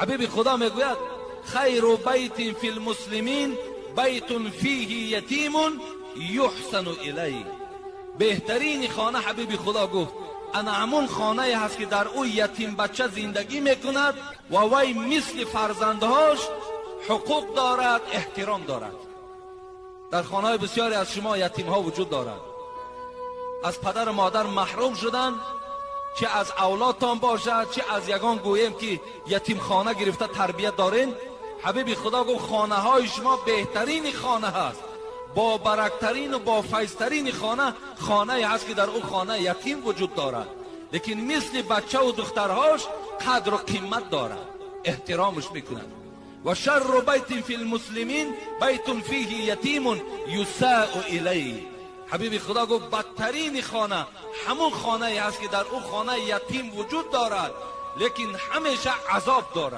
حبیب خدا میگوید خیر بیت فی المسلمین بیت فیه یتیم یحسن الیه. بهترین خانه حبیب خدا گفت همون خانه هست که در او یتیم بچه زندگی میکند و وی مثل فرزندهاش حقوق دارد، احترام دارد. در خانه بسیاری از شما یتیم ها وجود دارد، از پدر و مادر محروم شدن، چه از اولادتان باشد چه از یگان گویم که یتیم خانه گرفته تربیت دارین. حبیب خدا گفت خانه های شما بهترین خانه هست، با برکترین و با فیضترین خانه هست که در او خانه یتیم وجود دارد، لیکن مثل بچه و دخترهاش قدر و قیمت دارد، احترامش میکنند. و شر بیت فی المسلمین بیت فیه یتیم یساء الیه. حبیب خدا گفت بدترین خانه همون خانه هست که در او خانه یتیم وجود دارد، لیکن همیشه عذاب دارد.